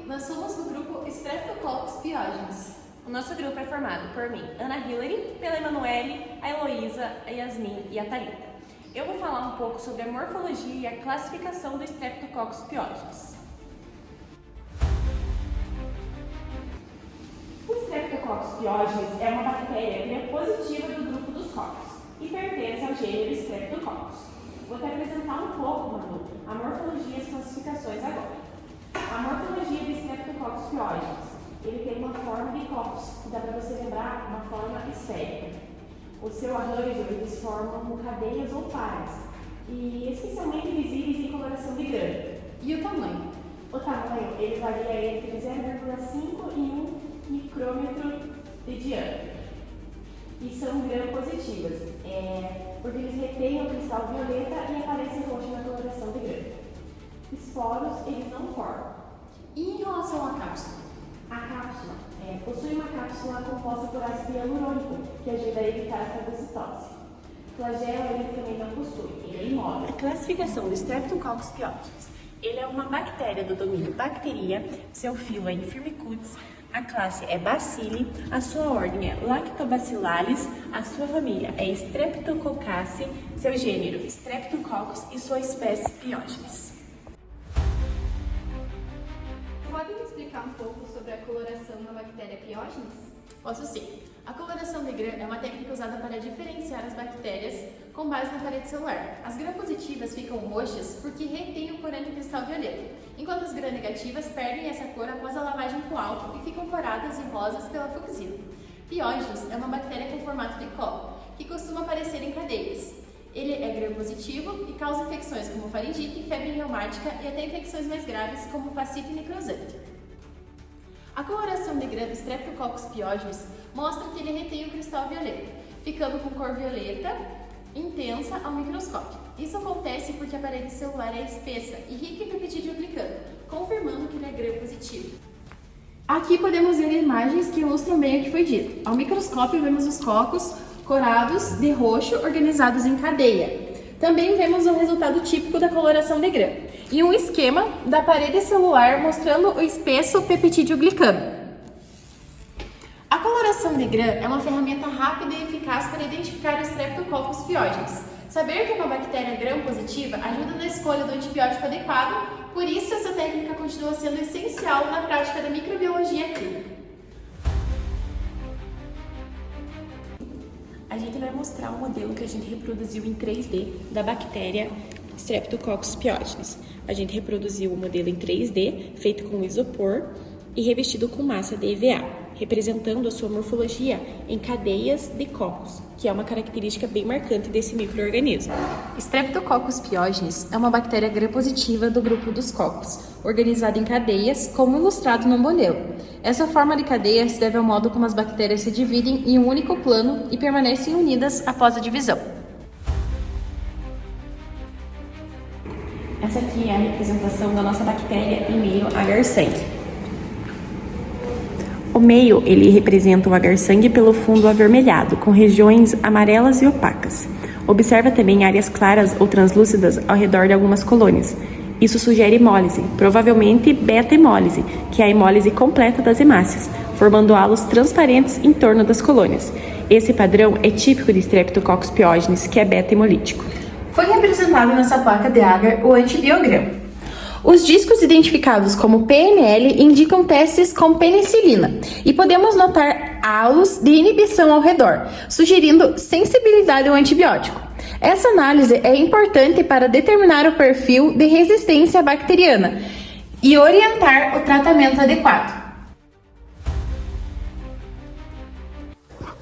nós somos do grupo Streptococcus pyogenes. O nosso grupo é formado por mim, Ana Hillary, pela Emanuele, a Heloísa, a Yasmin e a Thalita. Eu vou falar um pouco sobre a morfologia e a classificação do Streptococcus pyogenes. O Streptococcus pyogenes é uma bactéria gram-positiva do grupo dos cocos e pertence ao gênero Streptococcus. Vou te apresentar um pouco, Manu, a morfologia e as classificações agora. A morfologia do Streptococcus pyogenes. Ele tem uma forma de cocos, que dá para você lembrar uma forma esférica. O seu arranjo, eles formam cadeias ou pares, e especialmente visíveis em coloração de grã. E o tamanho? O tamanho, ele varia entre 0,5 e 1 micrômetro de diâmetro. E são gram-positivas, porque eles retêm o cristal violeta e aparecem roxo na coloração de grã. Esporos, eles não formam. E em relação à cápsula? A cápsula possui uma cápsula composta por ácido hialurônico, que ajuda a evitar a fagocitose. Flagelo ele também não possui, ele é imóvel. A classificação do Streptococcus pyogenes. Ele é uma bactéria do domínio Bacteria, seu filo é Infirmicutis, a classe é Bacilli, a sua ordem é Lactobacillus, a sua família é Streptococcaceae, seu gênero Streptococcus e sua espécie Pyogenes. Pode me explicar um pouco sobre a coloração da bactéria pyogenes? Posso sim. A coloração de grã é uma técnica usada para diferenciar as bactérias com base na parede celular. As gram-positivas ficam roxas porque retêm o corante cristal violeta, enquanto as gram-negativas perdem essa cor após a lavagem com álcool e ficam coradas e rosas pela fucsina. Pyogenes é uma bactéria com formato de copo, que costuma aparecer em cadeias. Ele é gram-positivo e causa infecções como faringite, febre reumática e até infecções mais graves como fascite necrosante. A coloração de grã do Streptococcus pyogenes mostra que ele retém o cristal violeta, ficando com cor violeta intensa ao microscópio. Isso acontece porque a parede celular é espessa e rica em peptídeo glicano, confirmando que ele é gram-positivo. Aqui podemos ver imagens que ilustram bem o que foi dito. Ao microscópio vemos os cocos corados de roxo organizados em cadeia. Também vemos o resultado típico da coloração de grã e um esquema da parede celular mostrando o espesso peptídeo glicano. A coloração de grã é uma ferramenta rápida e eficaz para identificar os Streptococcus pyogenes. Saber que é uma bactéria gram-positiva ajuda na escolha do antibiótico adequado, por isso essa técnica continua sendo essencial na prática da microbiologia clínica. A gente vai mostrar um modelo que a gente reproduziu em 3D da bactéria Streptococcus pyogenes. A gente reproduziu o modelo em 3D, feito com isopor e revestido com massa de EVA, representando a sua morfologia em cadeias de cocos, que é uma característica bem marcante desse micro-organismo. Streptococcus pyogenes é uma bactéria gram-positiva do grupo dos cocos, organizada em cadeias, como ilustrado no modelo. Essa forma de cadeia se deve ao modo como as bactérias se dividem em um único plano e permanecem unidas após a divisão. Essa aqui é a representação da nossa bactéria em meio a agar-sangue. O meio, ele representa o agar-sangue pelo fundo avermelhado, com regiões amarelas e opacas. Observa também áreas claras ou translúcidas ao redor de algumas colônias. Isso sugere hemólise, provavelmente beta-hemólise, que é a hemólise completa das hemácias, formando halos transparentes em torno das colônias. Esse padrão é típico de Streptococcus pyogenes, que é beta-hemolítico. Foi representado nessa placa de agar o antibiograma. Os discos identificados como PNL indicam testes com penicilina e podemos notar halos de inibição ao redor, sugerindo sensibilidade ao antibiótico. Essa análise é importante para determinar o perfil de resistência bacteriana e orientar o tratamento adequado.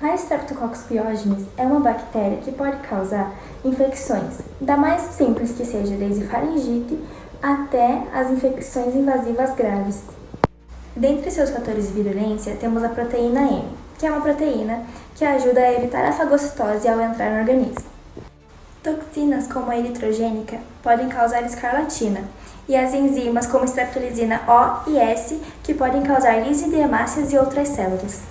A Streptococcus pyogenes é uma bactéria que pode causar infecções, da mais simples que seja desde faringite até as infecções invasivas graves. Dentre seus fatores de virulência, temos a proteína M, que é uma proteína que ajuda a evitar a fagocitose ao entrar no organismo. Toxinas como a eritrogênica podem causar escarlatina, e as enzimas como streptolisina O e S, que podem causar lise de hemácias e outras células.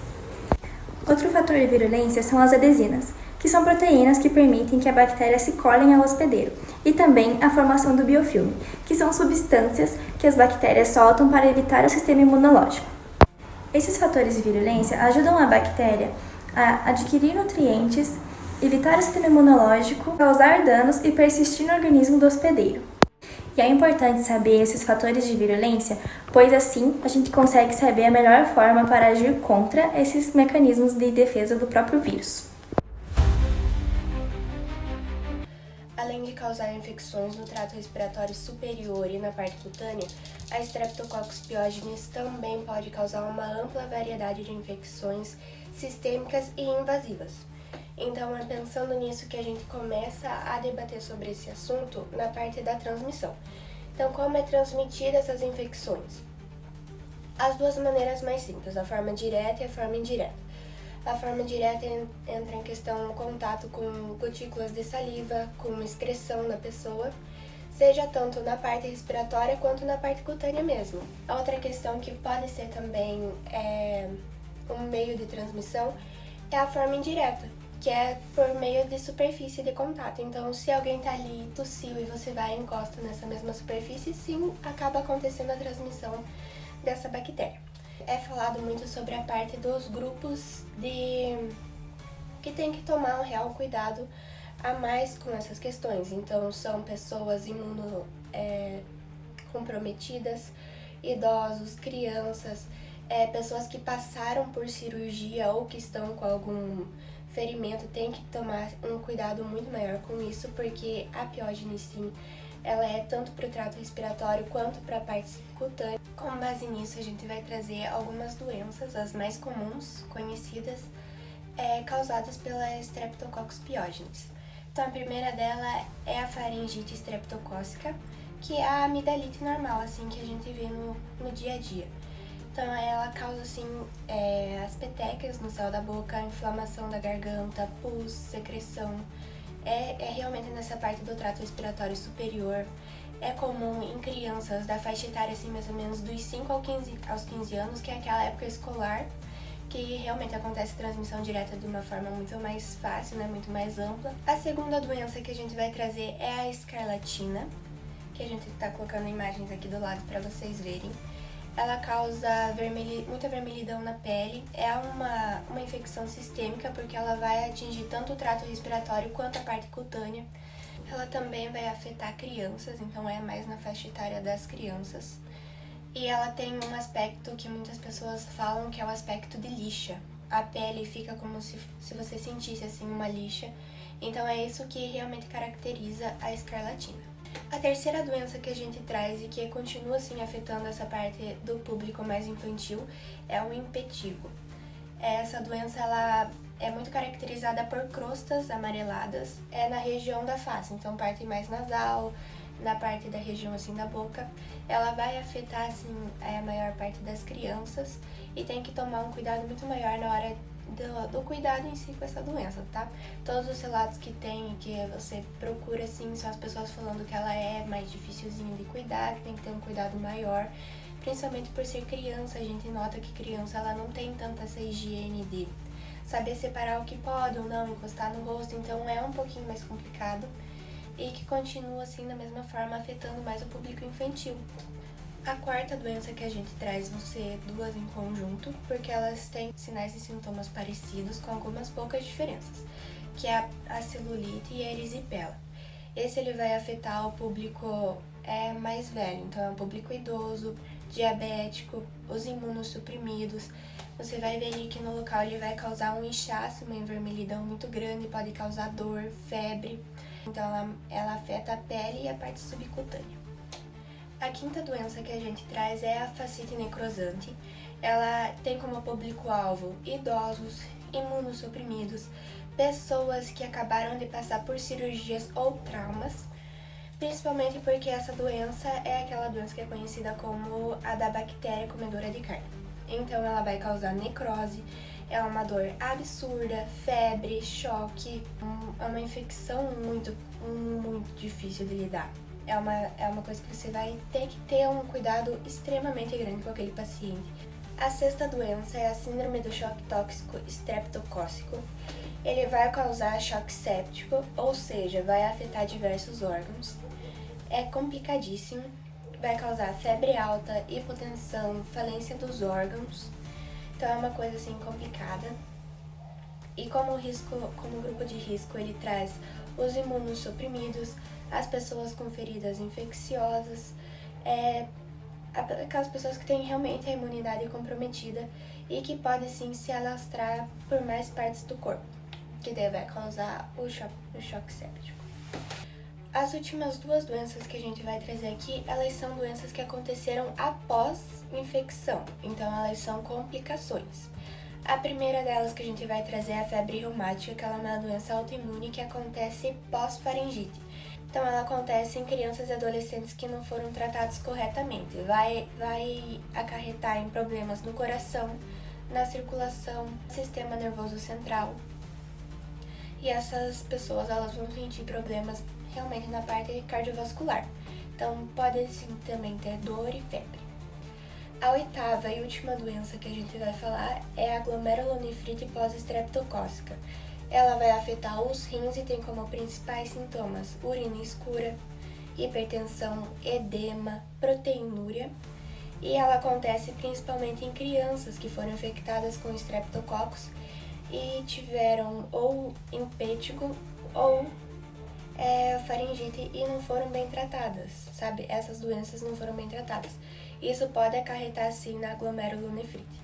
Outro fator de virulência são as adesinas, que são proteínas que permitem que a bactéria se colhem ao hospedeiro, e também a formação do biofilme, que são substâncias que as bactérias soltam para evitar o sistema imunológico. Esses fatores de virulência ajudam a bactéria a adquirir nutrientes, evitar o sistema imunológico, causar danos e persistir no organismo do hospedeiro. E é importante saber esses fatores de virulência, pois assim a gente consegue saber a melhor forma para agir contra esses mecanismos de defesa do próprio vírus. Além de causar infecções no trato respiratório superior e na parte cutânea, a Streptococcus pyogenes também pode causar uma ampla variedade de infecções sistêmicas e invasivas. Então, é pensando nisso que a gente começa a debater sobre esse assunto na parte da transmissão. Então, como é transmitida essas infecções? As duas maneiras mais simples, a forma direta e a forma indireta. A forma direta entra em questão o contato com gotículas de saliva, com excreção da pessoa, seja tanto na parte respiratória quanto na parte cutânea mesmo. A outra questão que pode ser também um meio de transmissão é a forma indireta, que é por meio de superfície de contato. Então, se alguém tá ali, tossiu e você vai e encosta nessa mesma superfície, sim, acaba acontecendo a transmissão dessa bactéria. É falado muito sobre a parte dos grupos que tem que tomar um real cuidado a mais com essas questões. Então, são pessoas imunocomprometidas, idosos, crianças, pessoas que passaram por cirurgia ou que estão com algum ferimento, tem que tomar um cuidado muito maior com isso, porque a piógene, sim, ela é tanto para o trato respiratório quanto para a parte cutânea. Com base nisso, a gente vai trazer algumas doenças, as mais comuns, conhecidas, causadas pela Streptococcus pyogenes. Então, a primeira dela é a faringite streptocócica, que é a amidalite normal, assim, que a gente vê no dia a dia. Então, ela causa, assim, as petecas no céu da boca, inflamação da garganta, pus, secreção. É realmente nessa parte do trato respiratório superior. É comum em crianças da faixa etária, assim, mais ou menos dos 5 aos 15 anos, que é aquela época escolar, que realmente acontece transmissão direta de uma forma muito mais fácil, né, muito mais ampla. A segunda doença que a gente vai trazer é a escarlatina, que a gente tá colocando imagens aqui do lado para vocês verem. Ela causa muita vermelhidão na pele, é uma infecção sistêmica porque ela vai atingir tanto o trato respiratório quanto a parte cutânea. Ela também vai afetar crianças, então é mais na faixa etária das crianças. E ela tem um aspecto que muitas pessoas falam que é o aspecto de lixa. A pele fica como se você sentisse assim uma lixa, então é isso que realmente caracteriza a escarlatina. A terceira doença que a gente traz e que continua assim afetando essa parte do público mais infantil é o impetigo. Essa doença ela é muito caracterizada por crostas amareladas na região da face, então parte mais nasal, na parte da região assim da boca. Ela vai afetar assim a maior parte das crianças e tem que tomar um cuidado muito maior na hora do cuidado em si com essa doença, tá? Todos os relatos que tem, que você procura, assim, são as pessoas falando que ela é mais dificilzinha de cuidar, que tem que ter um cuidado maior, principalmente por ser criança. A gente nota que criança, ela não tem tanta essa higiene de saber separar o que pode ou não, encostar no rosto, então é um pouquinho mais complicado e que continua, assim, da mesma forma, afetando mais o público infantil. A quarta doença que a gente traz vão ser duas em conjunto, porque elas têm sinais e sintomas parecidos com algumas poucas diferenças, que é a celulite e a erisipela. Esse ele vai afetar o público mais velho, então é o público idoso, diabético, os imunossuprimidos. Você vai ver ali que no local ele vai causar um inchaço, uma envermelhidão muito grande, pode causar dor, febre. Então ela afeta a pele e a parte subcutânea. A quinta doença que a gente traz é a fascite necrosante. Ela tem como público-alvo idosos, imunossuprimidos, pessoas que acabaram de passar por cirurgias ou traumas, principalmente porque essa doença é aquela doença que é conhecida como a da bactéria comedora de carne. Então ela vai causar necrose, é uma dor absurda, febre, choque, é uma infecção muito difícil de lidar. É uma coisa que você vai ter que ter um cuidado extremamente grande com aquele paciente. A sexta doença é a síndrome do choque tóxico estreptocócico. Ele vai causar choque séptico, ou seja, vai afetar diversos órgãos. é complicadíssimo, vai causar febre alta, hipotensão, falência dos órgãos, então é uma coisa assim complicada. E como grupo de risco, ele traz os imunossuprimidos, as pessoas com feridas infecciosas, aquelas pessoas que têm realmente a imunidade comprometida e que podem sim se alastrar por mais partes do corpo, que daí vai causar o choque séptico. As últimas duas doenças que a gente vai trazer aqui, elas são doenças que aconteceram após infecção, então elas são complicações. A primeira delas que a gente vai trazer é a febre reumática, que ela é uma doença autoimune que acontece pós-faringite. Então ela acontece em crianças e adolescentes que não foram tratados corretamente. Vai acarretar em problemas no coração, na circulação, no sistema nervoso central. E essas pessoas elas vão sentir problemas realmente na parte cardiovascular. Então pode sim também ter dor e febre. A oitava e última doença que a gente vai falar é a glomerulonefrite pós-estreptocócica. Ela vai afetar os rins e tem como principais sintomas urina escura, hipertensão, edema, proteinúria. E ela acontece principalmente em crianças que foram infectadas com estreptococcus e tiveram ou impétigo ou faringite e não foram bem tratadas, sabe? Essas doenças não foram bem tratadas. Isso pode acarretar sim na glomerulonefrite.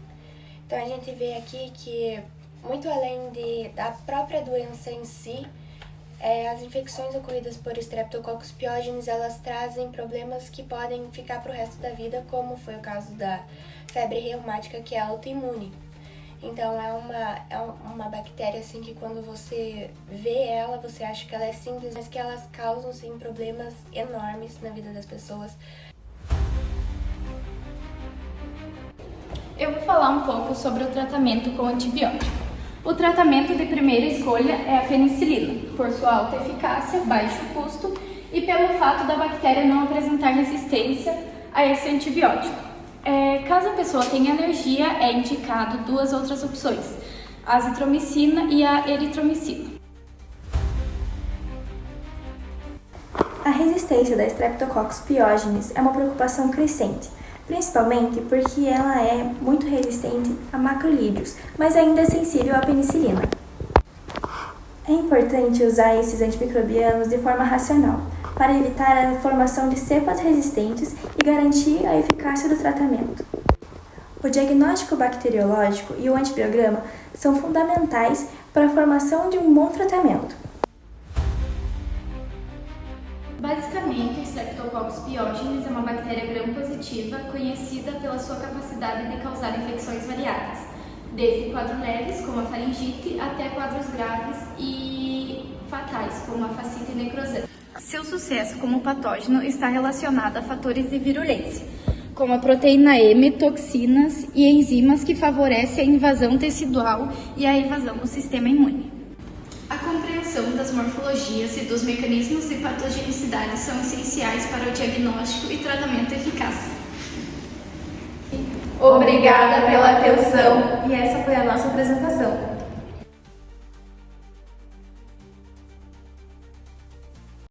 Então a gente vê aqui que, muito além da própria doença em si, as infecções ocorridas por Streptococcus pyogenes, elas trazem problemas que podem ficar para o resto da vida, como foi o caso da febre reumática, que é autoimune. Então é uma bactéria assim que quando você vê ela, você acha que ela é simples, mas que elas causam sim problemas enormes na vida das pessoas. Eu vou falar um pouco sobre o tratamento com antibiótico. O tratamento de primeira escolha é a penicilina, por sua alta eficácia, baixo custo e pelo fato da bactéria não apresentar resistência a esse antibiótico. Caso a pessoa tenha alergia, é indicado duas outras opções, a azitromicina e a eritromicina. A resistência da Streptococcus pyogenes é uma preocupação crescente, principalmente porque ela é muito resistente a macrolídeos, mas ainda é sensível à penicilina. É importante usar esses antimicrobianos de forma racional, para evitar a formação de cepas resistentes e garantir a eficácia do tratamento. O diagnóstico bacteriológico e o antibiograma são fundamentais para a formação de um bom tratamento. Basicamente, o Streptococcus pyogenes é uma bactéria gram-positiva conhecida pela sua capacidade de causar infecções variadas, desde quadros leves, como a faringite, até quadros graves e fatais, como a fascite necrosante. Seu sucesso como patógeno está relacionado a fatores de virulência, como a proteína M, toxinas e enzimas que favorecem a invasão tecidual e a invasão do sistema imune. A compreensão das morfologias e dos mecanismos de patogenicidade são essenciais para o diagnóstico e tratamento eficaz. Obrigada pela atenção e essa foi a nossa apresentação.